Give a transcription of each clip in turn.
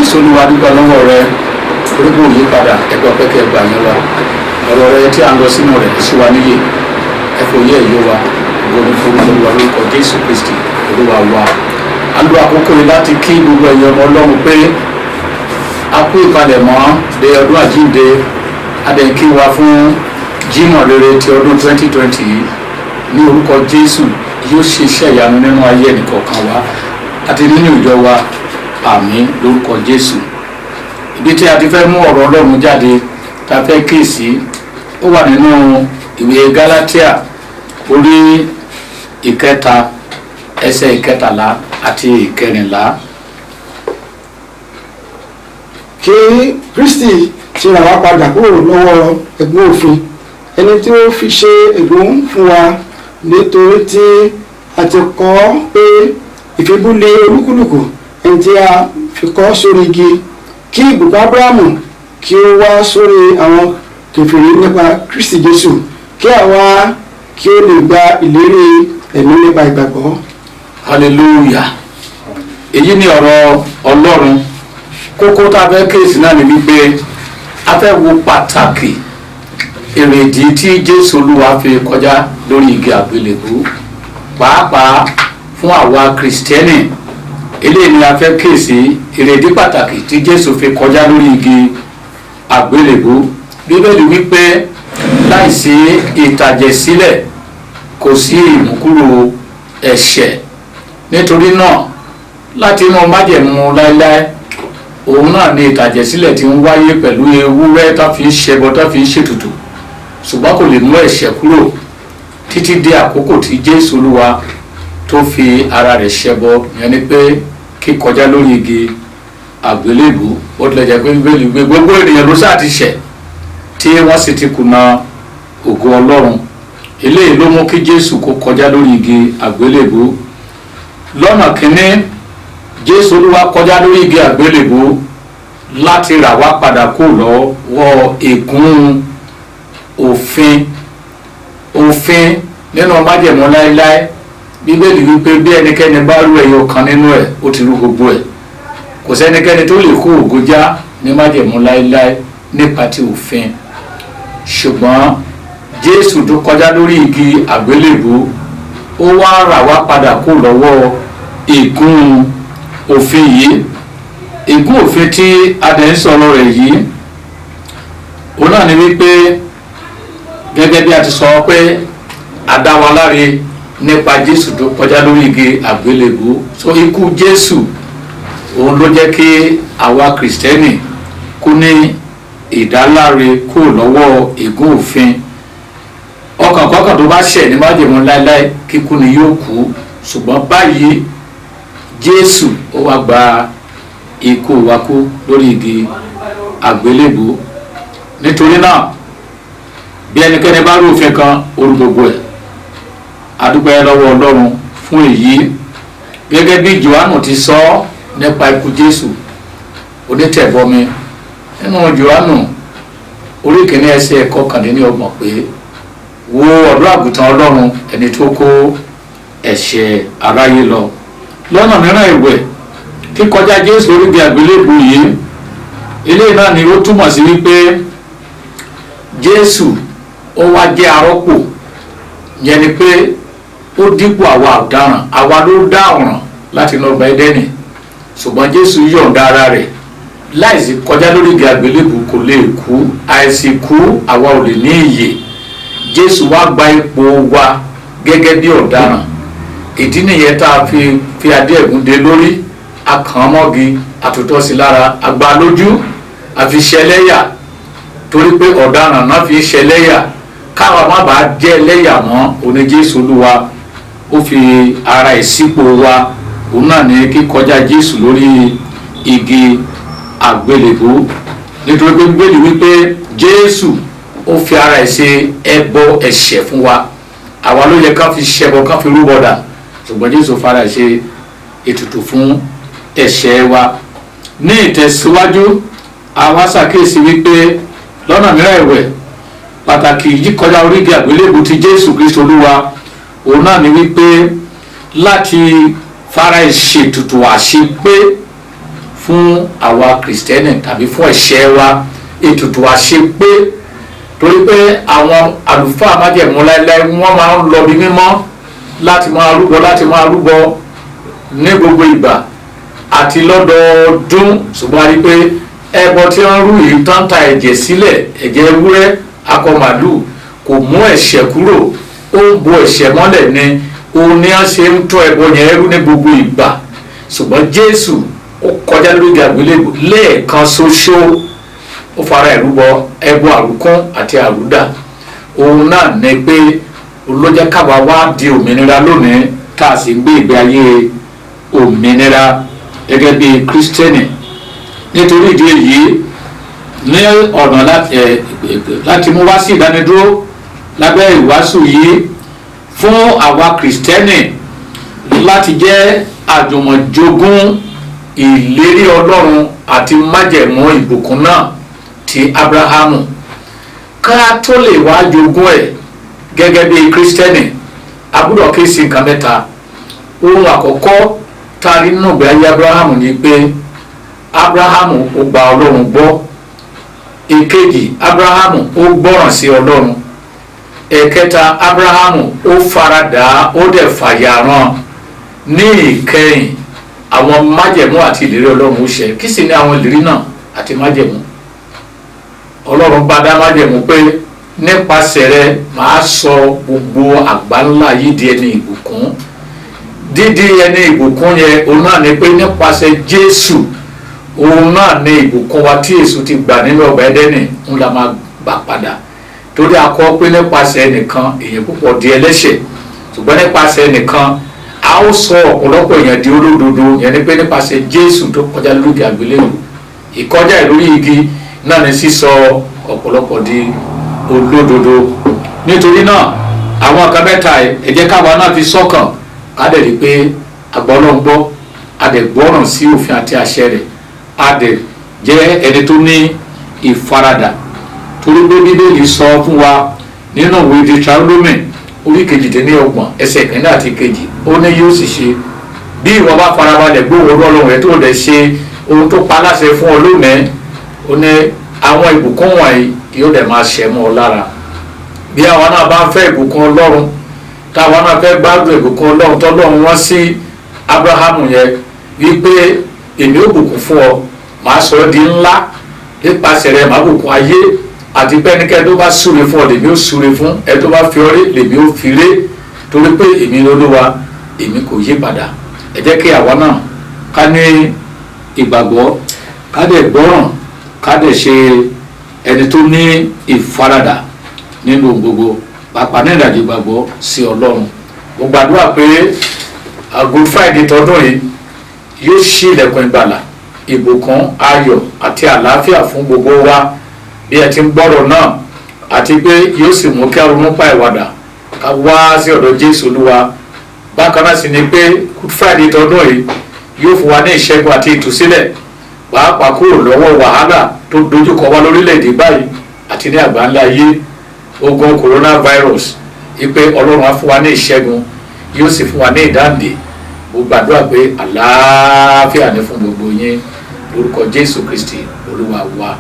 Jésù Olúwa dúpẹ́ lọ́wọ́ rẹ orúkọ yípadà ẹgbẹ́ ọ̀pẹ́kẹ́ ẹgbà yẹn wa ọ̀rọ̀ rẹ tí a ń lọ sínú rẹ̀ sí wa níyè ẹ̀fọ́ yẹ ìyó wa gbọ́dọ̀ fún Olúwa lórúkọ Jésù Kristi Olúwa wa. A lo àkókò yìí láti kí gbogbo ẹ̀yin ọmọ Ọlọ́run pé a kú ìpalẹ̀mọ́ de ọdún àjíǹde adẹ̀kí wa fún Jímọ̀ rere ti ọdún 2020 yìí ní orúkọ Jésù yóò ṣe iṣẹ́ ìyanu nínú ayé ẹnìkọ̀ọ̀kan wa àti nínú ìjọ wa àmín lórúkọ Jésù. Ibi tí a ti fẹ́ mú ọ̀rọ̀ Ọlọ́run jáde ta fẹ́ kíyèsí ó wà nínú ìwé Gálátíà orí ìkẹta ẹsẹ̀ ìkẹtàlá àti ìkẹrìnlá. Kí Kristi ti rà wá padà kúrò lọ́wọ́ ẹ̀gbọ́n òfin ẹni tí ó fi ṣe ègún fún wa nítorí tí a ti kọ pé ìfibúlé olúkúlùkù ẹni tí a fi kọ́ sórí igi kí ìbùkún Ábúráhámù kí ó wá sórí àwọn kèfèrí nípa Kristi Jésù kí àwa kí ó lè gba ìlérí ẹ̀mí nípa ìgbàgbọ́. Hallelujah. Èyí ni ọ̀rọ̀ Ọlọ́run. Kókó tá a fẹ́ kéèsì náà ni wípé a fẹ́ wo pàtàkì èrèdí tí Jésù Olúwa fi kọjá lórí igi àgbélébùú pàápàá fún àwa Kristẹni. Eléyìí ni a fẹ́ kéèsì èrèdí pàtàkì tí Jésù fi kọjá lórí igi àgbélébùú. Bíbélì wípé láìsí ìtàjẹ̀sílẹ̀ kò sí ìmúkúrò ẹ̀ṣẹ̀. Nítorí náà láti inú májẹ̀mú láéláé òun náà ni ìtàjẹ̀sílẹ̀ tí ń wáyé pẹ̀lú ewúrẹ́ tó fi ń ṣẹbọ tó fi ń ṣètùtù ṣùgbọ́n kò lè mú ẹ̀ṣẹ̀ kúrò títí dé àkókò tí Jésù Olúwa tó fi ara rẹ̀ ṣẹbọ yẹn ni pé kíkọjá lórí igi àgbélébùú ó tilẹ̀ jẹ́ pé Bíbélì gbé gbogbo ènìyàn ló sáà ti ṣẹ̀ tí wọ́n sì ti kùnà ògo Ọlọ́run. Eléyìí ló mú kí Jésù kó kọjá lórí igi àgbélébùú. Lọ́nà kínní Jésù Olúwa kọjá lórí igi àgbélébùú láti rà wá padà kó lọ́wọ́ ègún òfin nínú májẹ̀mú láéláé. Bíbélì wípé bí ẹnikẹ́ni bá rú ẹyọ kan nínú ẹ̀ ó ti rú gbogbo ẹ̀. Kò sẹ́nikẹ́ni tó lè kó ògo já ní májẹ̀mú láéláé nípa ti òfin. Ṣùgbọ́n Jésù tó kọjá lórí igi àgbélébùú ó wá rà wá padà kó lọ́wọ́ ègún òfin yìí. Ègún òfin tí a dẹ̀ ń sọ̀rọ̀ rẹ̀ yìí òun náà ni wípé gẹ́gẹ́ bí a ti sọ pé a dá wa láre nípa Jésù tó kọjá lórí igi àgbélébùú. So ikú Jésù òun ló jẹ́ kí àwa Kristẹni kú ní ìdáláre kó lọ́wọ́ ègún òfin. Ọkàn kọ́kàn tó bá ṣẹ̀ ní májẹ̀mú láéláé kíkú ni yóò kú. Ṣùgbọ́n báyìí Jésù ó wá gba ikú wa kú lórí igi àgbélébùú. Nítorí náà bí ẹnikẹ́ni bá rú òfin kan orú gbogbo ẹ̀. A dúpẹ́ lọ́wọ́ Ọlọ́run fún èyí gẹ́gẹ́ bí Jòhánù ti sọ nípa ikú Jésù onítẹ̀bọmi nínú Jòhánù orí kìíní ẹsẹ̀ kọkàndínlọ́gbọ̀n pé wo ọ̀dọ́ àgùntàn Ọlọ́run ẹni tó kó ẹ̀ṣẹ̀ aráyé lọ. Lọ́nà mìíràn ìwẹ̀ kíkọjá Jésù lórí igi àgbélébùú yìí eléyìí náà ni ó túmọ̀ sí wípé Jésù ó wá jẹ́ arọ́pò yẹn ni pé ó dípò àwa ọ̀daràn àwa ló dá ọ̀ràn láti inú ọgbà Édẹ́nì ṣùgbọ́n Jésù yọ̀ǹda ara rẹ̀ láìsí kọjá lórí igi àgbélébùú kò lè kú àìsí kú àwa ò lè ní ìyè. Jésù wá gba ipò wa gẹ́gẹ́ bí ọ̀daràn. Ìdí nìyẹn tá a fi adé ẹ̀gún dé lórí akàn mọ́gi àtútọ́ sí lára àgbà lójú àfi ṣẹlẹ́yà torí pé ọ̀daràn náà fi ṣẹlẹ́yà káwa má bàa jẹ́ ẹlẹ́yà mọ́ òní Jésù Olúwa ó fi ara ìsípò wa òun náà ní kíkọjá Jésù lórí igi àgbélébùú. Nítorí pé Bíbélì wípé Jésù ó fi ara ẹ̀ ṣe ẹbọ ẹ̀ṣẹ̀ fún wa. Àwa ló yẹ ká fi ṣẹbọ ká fi rúbọdà ṣùgbọ́n Jésù fara ẹ̀ ṣe ètùtù fún ẹ̀ṣẹ̀ wa. Ní ìtẹ̀síwájú àwa ṣàkíyèsí wípé lọ́nà mìíràn ẹ̀wẹ̀ pàtàkì yíkọjá orí igi àgbélébùú ti Jésù Kristi Olúwa òun náà ni wípé láti fara ìṣètùtù àṣepé fún àwọn àwa kìrìsìtẹ́nì tàbí fún ẹ̀ṣẹ̀ wa ètùtù àṣepé torí pé àwọn àlùfáà májẹ̀mú láéláé wọ́n máa ń lọ bí mímọ́ láti máa rúbọ ní gbogbo ìgbà àti lọ́dọọdún ṣùgbọ́n a rí pé ẹbọ tí wọ́n rú yìí tán ta ẹ̀jẹ̀ sílẹ̀ ẹ̀jẹ̀ ewúrẹ́ akọ màlúù kò mú ẹ̀ṣẹ̀ kúrò ó ń bo ẹ̀ṣẹ̀ mọ́lẹ̀ ni òun ni a ṣe ń tọ́ ẹbọ yẹn rú ní gbogbo ìgbà ṣùgbọ́n Jésù ó kọjá lórí àgbélébùú lẹ́ẹ̀kan ṣoṣo ó fara ìrúbọ ẹbọ àrùkún àti àrúdà òun náà ní pé olójẹ́ káwa wá di òmìnira lónìí tá a sì ń gbé ìgbé ayé òmìnira gẹ́gẹ́ bí kírísítẹ́nì nítorí ìdí èyí ní ọ̀nà láti mú wá sí ìdánidúró lábẹ́ ìwàásù yìí fún àwa kírísítẹ́nì láti jẹ́ àjùmọ̀jogún ìlérí Ọlọ́run àti májẹ̀mú ìbùkún náà ti Ábúráhámù ká tó lè wá jogún ẹ̀ gẹ́gẹ́ bí kírísítẹ́nì a gbọ́dọ̀ ké sí nǹkan mẹ́ta ohun àkọ́kọ́ tá a rí nínú ìgbé ayé Ábúráhámù ni pé Ábúráhámù ó gba Ọlọ́run gbọ́ èkejì Ábúráhámù ó gbọ́ràn sí Ọlọ́run ẹ̀kẹta Ábúráhámù ó faradà ó dẹ̀ fàyàrán ní ìkẹyìn àwọn májẹ̀mú àti ìlérí Ọlọ́run ó ṣẹ kí sì ni àwọn ìlérí náà àti májẹ̀mú Ọlọ́run bá dá májẹ̀mú pé nípasẹ̀ rẹ̀ màá sọ gbogbo àgbáńlá yìí di ẹni ìbùkún dídí ẹni ìbùkún yẹn òun náà ni pé nípasẹ̀ Jésù òun náà ni ìbùkún wa tí Èṣù ti gbà nínú ọgbà Édẹ́nì ń la máa gbà padà torí a kọ pé nípasẹ̀ ẹnìkan èèyàn púpọ̀ di ẹlẹ́ṣẹ̀ ṣùgbọ́n nípasẹ̀ ẹnìkan a ó sọ ọ̀pọ̀lọpọ̀ èèyàn di olódodo yẹn ni pé nípasẹ̀ Jésù tó kọjá lórí àgbélébùú ìkọjá lórí igi náà ni sísọ ọ̀pọ̀lọpọ̀ di olódodo nítorí náà àwọn nǹkan mẹ́ta ẹ jẹ́ káwa náà fi sọ́kàn ká dẹ̀ rí pé agbọ́lọ́ngbọ́ a dẹ̀ gbọ́ràn sí òfin àti àṣẹ rẹ̀ a dẹ̀ jẹ́ ẹni tó ní ìfaradà torí pé Bíbélì sọ fún wa nínú ìwé Deuteronomy orí 28 ẹsẹ̀ kìíní àti kejì ó ní yóò sì ṣe bí ìwọ bá farabalẹ̀ gbóhùn Ọlọ́run rẹ̀ tó dẹ̀ ṣe ohun tó pa láṣẹ fún ọ lónìí ó ní àwọn ìbùkún wọ̀nyí yóò dẹ̀ máa ṣẹ mọ́ ọ lára bí àwọn náà bá ń fẹ́ ìbùkún Ọlọ́run táwọn náà fẹ́ gbádùn ìbùkún Ọlọ́run tọ́lọ́run wọ́n sí Ábúráhámù yẹn wípé èmi ó bùkún fún ọ màá sọ ọ́ di ńlá nípasẹ̀ rẹ̀ màá bùkún ayé àti pé ẹnikẹ́ni tó bá súre fún ọ lèmi ó súre fún ẹ tó bá fi ọ ré lèmi ó fi ré torí pé èmi l'Olúwa èmi kò yí padà ẹ jẹ́ kí àwa náà ká ní ìgbàgbọ́ ká dẹ̀ gbọ́ràn ká dẹ̀ ṣe ẹni tó ní ìfaradà nínú gbogbo pàápàá ní ìrìnàjò ìgbàgbọ́ sí Ọlọ́run mo gbàdúrà pé Good Friday tọdún yìí yóò ṣí ilẹ̀kùn ìgbàlà ìbùkún ayọ̀ àti àlàáfíà fún gbogbo wa bí ẹ ti ń gbọ́rọ̀ náà àti pé yóò sì mú kí a ronú pa ìwàdà ká wá sí ọ̀dọ̀ Jésù Olúwa bákan náà sì ni pé Good Friday tọdún yìí yóò fún wa ní ìṣẹ́gun àti ìtúsílẹ̀ pàápàá kúrò lọ́wọ́ wàhálà tó dojúkọ wa lórílẹ̀‐èdè báyìí àti ní àgbáńlá ayé ogun coronavirus ipe Ọlọ́run á fún wa ní ìṣẹ́gun yóò sì fún wa ní ìdáǹdè mo gbàdúrà pé àlàáfíà ní fún gbogbo yín lórúkọ Jésù Kristi Olúwa wa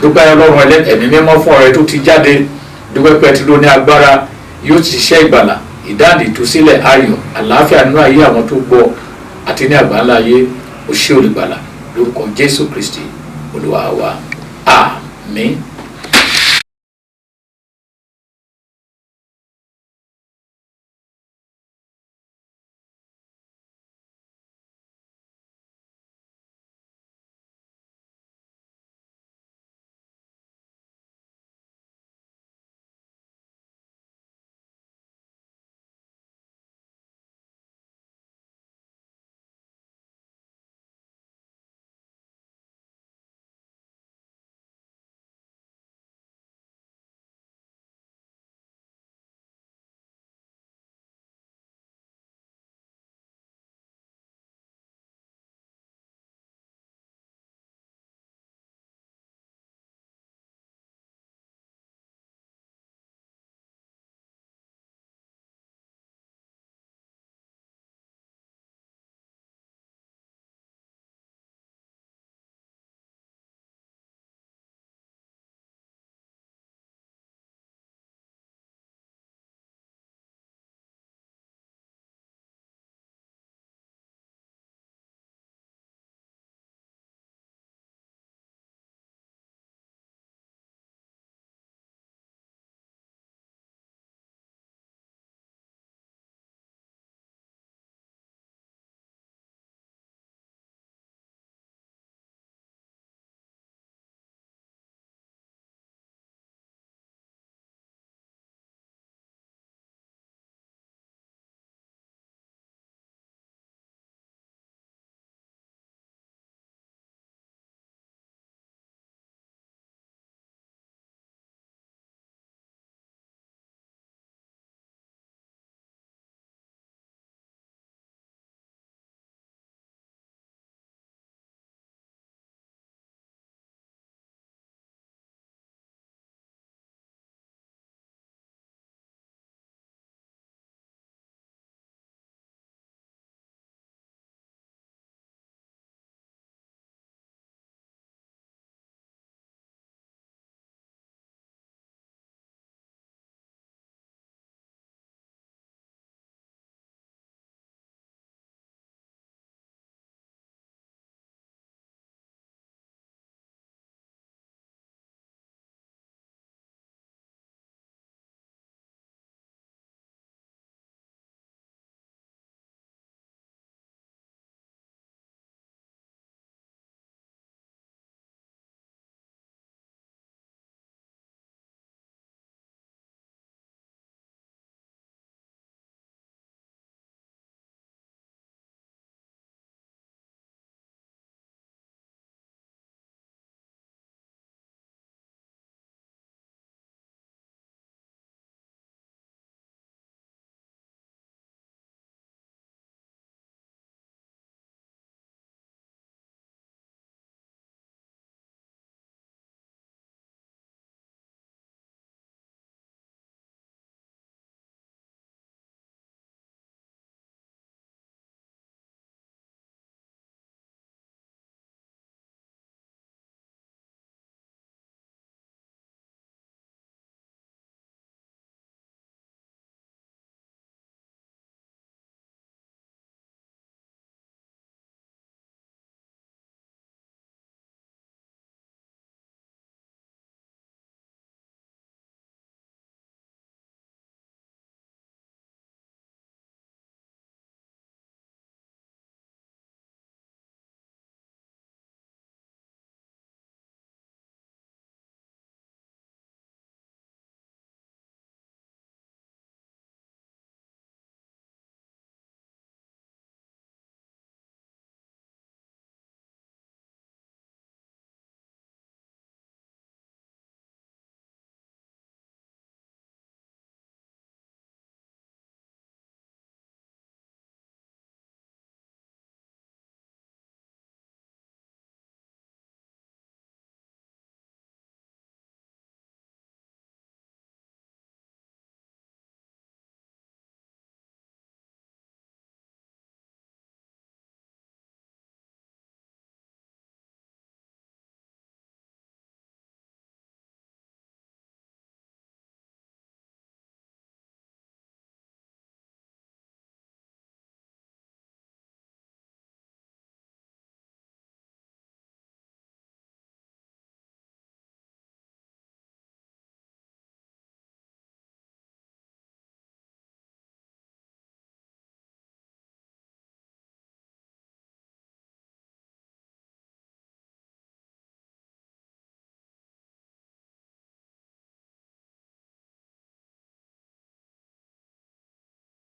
dúpẹ́ Ọlọ́run ẹ̀mí mímọ́ fún ọ̀rẹ́ tó ti jáde dúpẹ́ pẹ́ tí ló ní agbára yóò ti ṣiṣẹ́ ìgbàlà ìdáǹdè ìtúsílẹ̀ ayọ̀ àlàáfíà nínú ayé àwọn tó gbọ́ àti ní àgbáńlá ayé ó ṣe olùgbàlà lórúkọ Jésù Kristi Olúwa wa àmín.